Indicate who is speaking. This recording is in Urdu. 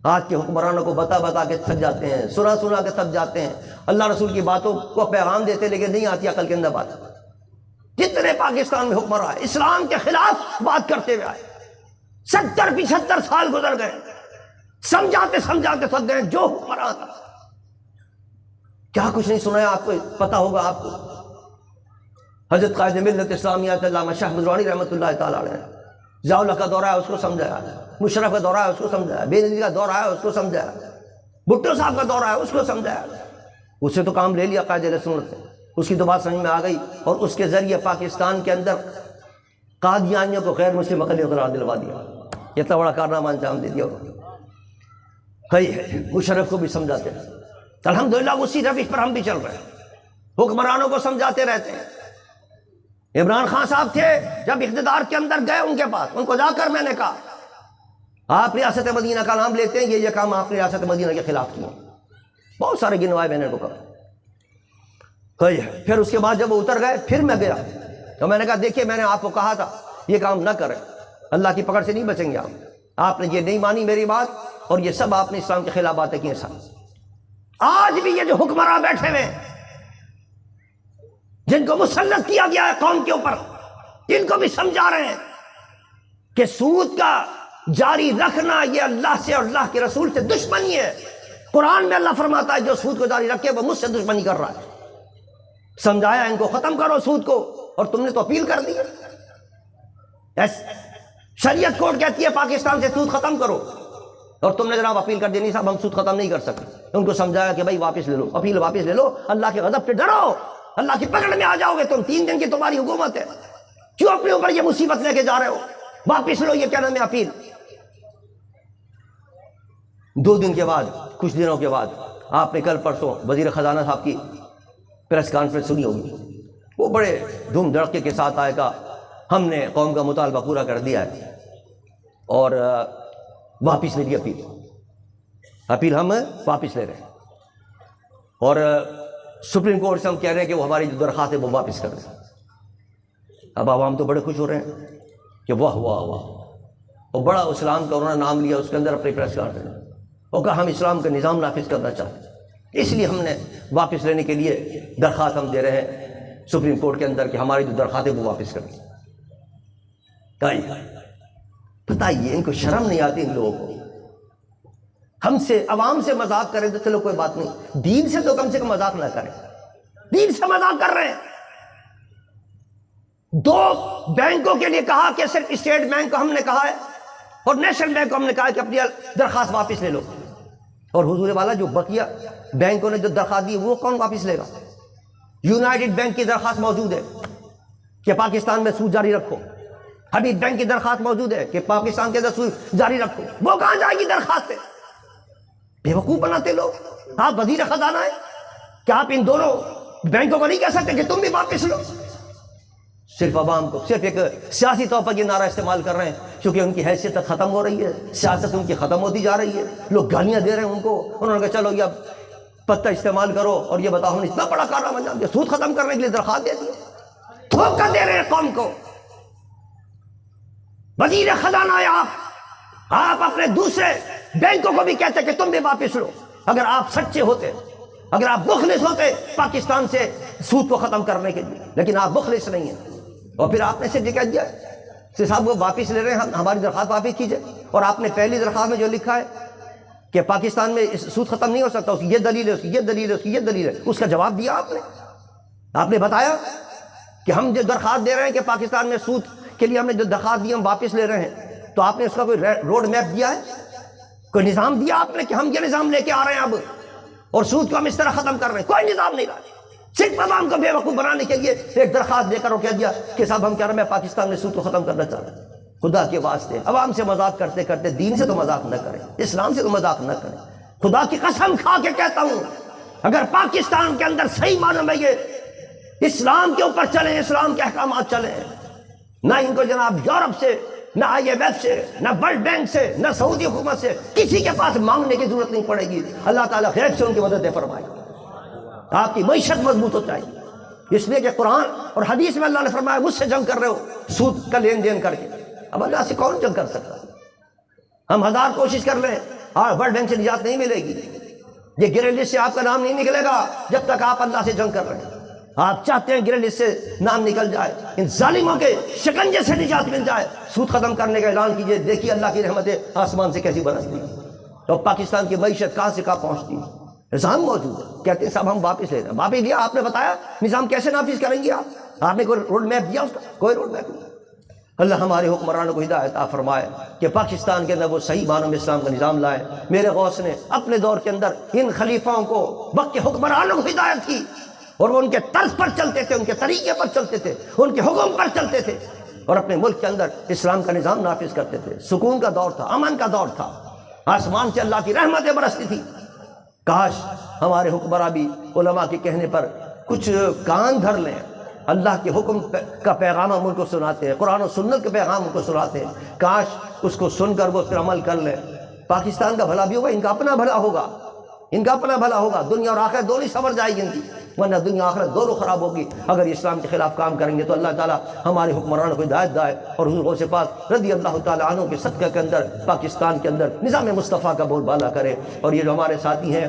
Speaker 1: آج کے حکمرانوں کو بتا بتا کے تھک جاتے ہیں، سنا سنا کے تھک جاتے ہیں، اللہ رسول کی باتوں کو پیغام دیتے لیکن نہیں آتی عقل کے اندر بات۔ کتنے پاکستان میں حکمراں اسلام کے خلاف بات کرتے ہوئے آئے، 70-75 سال گزر گئے، سمجھاتے سمجھاتے تھک گئے۔ جو حکمراں تھا کیا کچھ نہیں سنایا، آپ کو پتا ہوگا۔ آپ کو حضرت قائد ملت اسلامیہ علامہ شاہ درانی رحمۃ اللہ تعالیٰ علیہ، ضیاء اللہ کا دورہ ہے اس کو سمجھایا، مشرف کا دورہ ہے اس کو سمجھایا، بے نظیر کا دورہ ہے اس کو سمجھایا، بھٹو صاحب کا دورہ ہے اس کو سمجھایا۔ اس سے تو کام لے لیا قائد اہل سنت سے، اس کی تو بات سمجھ میں آ گئی، اور اس کے ذریعے پاکستان کے اندر قادیانیوں کو غیر مسلم اقلیت قرار دلوا دیا۔ اتنا بڑا کارنامہ انجام دے دیا۔ مشرف کو بھی سمجھاتے ہیں، الحمدللہ اسی روش پر ہم بھی چل رہے ہیں، حکمرانوں کو سمجھاتے رہتے ہیں۔ عمران خان صاحب تھے، جب اقتدار کے اندر گئے ان کے پاس، ان کو جا کر میں نے کہا آپ ریاست مدینہ کا نام لیتے ہیں، یہ کام آپ نے ریاست مدینہ کے خلاف کیا، بہت سارے گنوائے میں نے کو کہا۔ پھر اس کے بعد جب وہ اتر گئے، پھر میں گیا تو میں نے کہا دیکھیے میں نے آپ کو کہا تھا یہ کام نہ کریں، اللہ کی پکڑ سے نہیں بچیں گے آپ نے یہ نہیں مانی میری بات، اور یہ سب آپ نے اسلام کے خلاف باتیں کی ہیں سب۔ آج بھی یہ جو حکمراں بیٹھے ہوئے ہیں جن کو مسلط کیا گیا ہے قوم کے اوپر، جن کو بھی سمجھا رہے ہیں کہ سود کا جاری رکھنا یہ اللہ سے اور اللہ کے رسول سے دشمنی ہے۔ قرآن میں اللہ فرماتا ہے جو سود کو جاری رکھے وہ مجھ سے دشمنی کر رہا ہے۔ سمجھایا ان کو ختم کرو سود کو، اور تم نے تو اپیل کر دی۔ شریعت کورٹ کہتی ہے پاکستان سے سود ختم کرو، اور تم نے جناب اپیل کر دی نہیں صاحب ہم سود ختم نہیں کر سکتے۔ ان کو سمجھایا کہ بھائی واپس لے لو، اپیل واپس لے لو، اللہ کے غضب سے ڈرو، اللہ کی پکڑ میں آ جاؤ گے تم، 3 دن کی تمہاری حکومت ہے، کیوں اپنے اوپر یہ مصیبت لے کے جا رہے ہو، واپس لو، یہ کیا نام ہے اپیل۔ 2 دن کے بعد، کچھ دنوں کے بعد، آپ نے کل پرسوں وزیر خزانہ صاحب کی پریس کانفرنس سنی ہوگی، وہ بڑے دھوم دھڑکے کے ساتھ آئے گا ہم نے قوم کا مطالبہ پورا کر دیا ہے اور واپس لے لی اپیل ہم واپس لے رہے ہیں، اور سپریم کورٹ سے ہم کہہ رہے ہیں کہ وہ ہماری جو درخواست ہے وہ واپس کر دیں۔ اب عوام تو بڑے خوش ہو رہے ہیں کہ واہ واہ واہ، اور بڑا اسلام کا انہوں نے نام لیا اس کے اندر اپنی پریس کانفرنس، اور کہا ہم اسلام کا نظام نافذ کرنا چاہتے ہیں، اس لیے ہم نے واپس لینے کے لیے درخواست ہم دے رہے ہیں سپریم کورٹ کے اندر کہ ہماری جو درخواست ہے وہ واپس کر دیں۔ بتائیے ان کو شرم نہیں آتی ان لوگوں کو؟ ہم سے عوام سے مذاق کریں تو چلو کوئی بات نہیں، دین سے تو کم سے کم مذاق نہ کریں، دین سے مذاق کر رہے ہیں۔ 2 بینکوں کے لیے کہا کہ صرف اسٹیٹ بینک کو ہم نے کہا ہے اور نیشنل بینک کو ہم نے کہا ہے کہ اپنی درخواست واپس لے لو، اور حضور والا جو بقیہ بینکوں نے جو درخواست دی وہ کون واپس لے گا؟ یونائٹڈ بینک کی درخواست موجود ہے کہ پاکستان میں سود جاری رکھو، حبیب بینک کی درخواست موجود ہے کہ پاکستان کے اندر سود جاری رکھو، وہ کہاں جائے گی درخواست ہے؟ بیوقوف بناتے لوگ۔ آپ وزیر خزانہ ہیں، کیا آپ ان دونوں بینکوں کو نہیں کہہ سکتے کہ تم بھی واپس لو؟ صرف عوام کو صرف ایک سیاسی طور پر یہ نعرہ استعمال کر رہے ہیں کیونکہ ان کی حیثیت ختم ہو رہی ہے، سیاست ان کی ختم ہوتی جا رہی ہے، لوگ گالیاں دے رہے ہیں ان کو، انہوں نے کہا چلو یہ پتہ استعمال کرو اور یہ بتاؤ ہم نے اتنا بڑا کارنامہ انجام دیا، سود ختم کرنے کے لیے درخواست دے دی، دھوکہ دے رہے ہیں قوم کو۔ وزیر خزانہ ہے آپ اپنے دوسرے بینکوں کو بھی کہتے کہ تم بھی واپس لو۔ اگر آپ سچے ہوتے، اگر آپ مخلص ہوتے پاکستان سے سود کو ختم کرنے کے لیے، لیکن آپ مخلص نہیں ہیں، اور پھر آپ نے صرف یہ کہہ دیا کہ صاحب وہ واپس لے رہے ہیں، ہماری درخواست واپس کیجئے، اور آپ نے پہلی درخواست میں جو لکھا ہے کہ پاکستان میں سود ختم نہیں ہو سکتا، اس کی یہ دلیل ہے، اس کی یہ دلیل ہے، اس کی یہ دلیل ہے، اس کا جواب دیا آپ نے بتایا کہ ہم جو درخواست دے رہے ہیں کہ پاکستان میں سود کے لیے ہم نے جو درخواست دی ہم واپس لے رہے ہیں، تو آپ نے اس کا کوئی روڈ میپ دیا ہے، کوئی نظام دیا آپ نے کہ ہم یہ نظام لے کے آ رہے ہیں اب اور سود کو ہم اس طرح ختم کر رہے ہیں؟ کوئی نظام نہیں رہا، صرف عوام کو بیوقوف بنانے کے لیے ایک درخواست دے کر وہ کہہ دیا کہ صاحب ہم کہہ رہے ہیں میں پاکستان میں سود کو ختم کرنا چاہ رہا ہوں۔ خدا کے واسطے عوام سے مذاق کرتے کرتے دین سے تو مذاق نہ کریں، اسلام سے تو مذاق نہ کریں۔ خدا کی قسم کھا کے کہتا ہوں اگر پاکستان کے اندر صحیح معنوں میں یہ اسلام کے اوپر چلیں، اسلام کے احکامات چلیں، نہ ان کو جناب یورپ سے، نہ IMF سے، نہ ورلڈ بینک سے، نہ سعودی حکومت سے کسی کے پاس مانگنے کی ضرورت نہیں پڑے گی، اللہ تعالیٰ غیب سے ان کی مدد فرمائے گا، آپ کی معیشت مضبوط ہو جائے گی۔ اس لیے کہ قرآن اور حدیث میں اللہ نے فرمایا مجھ سے جنگ کر رہے ہو سود کا لین دین کر کے، اب اللہ سے کون جنگ کر سکتا ہے؟ ہم 1000 کوشش کر لیں ورلڈ بینک سے نجات نہیں ملے گی، یہ گرے لسٹ سے آپ کا نام نہیں نکلے گا جب تک آپ اللہ سے جنگ کر رہے ہیں۔ آپ چاہتے ہیں گرے لسٹ سے نام نکل جائے، ان ظالموں کے شکنجے سے نجات مل جائے، سود ختم کرنے کا اعلان کیجئے، دیکھیے اللہ کی رحمتیں آسمان سے کیسی برستی ہیں، تو پاکستان کی معیشت کہاں سے کہاں پہنچتی ہے۔ نظام موجود ہے، کہتے ہیں صاحب ہم واپس لے رہے ہیں، واپس لیا، آپ نے بتایا نظام کیسے نافذ کریں گے آپ نے کوئی روڈ میپ دیا، اس کا کوئی روڈ میپ نہیں۔ اللہ ہمارے حکمرانوں کو ہدایت عطا فرمائے کہ پاکستان کے اندر وہ صحیح معنوں میں اسلام کا نظام لائے۔ میرے غوث نے اپنے دور کے اندر ان خلیفاؤں کو، وقت کے حکمرانوں کو ہدایت کی، اور وہ ان کے طرز پر چلتے تھے، ان کے طریقے پر چلتے تھے، ان کے حکم پر چلتے تھے، اور اپنے ملک کے اندر اسلام کا نظام نافذ کرتے تھے۔ سکون کا دور تھا، امن کا دور تھا، آسمان سے اللہ کی رحمتیں برستی تھی۔ کاش ہمارے حکمراں بھی علماء کے کہنے پر کچھ کان دھر لیں، اللہ کے حکم کا پیغام ہم ان کو سناتے ہیں، قرآن و سنت کے پیغام ان کو سناتے ہیں، کاش اس کو سن کر وہ اس پر عمل کر لیں۔ پاکستان کا بھلا بھی ہوگا، ان کا اپنا بھلا ہوگا، ان کا اپنا بھلا ہوگا، دنیا اور آخرت دونوں سنور جائے گی ان کی، ورنہ دنیا آخرت دونوں خراب ہوگی اگر اسلام کے خلاف کام کریں گے۔ تو اللہ تعالیٰ ہمارے حکمرانوں کو ہدایت دائے، اور حضور غوث پاک رضی اللہ تعالیٰ عنہ کے صدقہ کے اندر پاکستان کے اندر نظام مصطفیٰ کا بول بالا کرے۔ اور یہ جو ہمارے ساتھی ہیں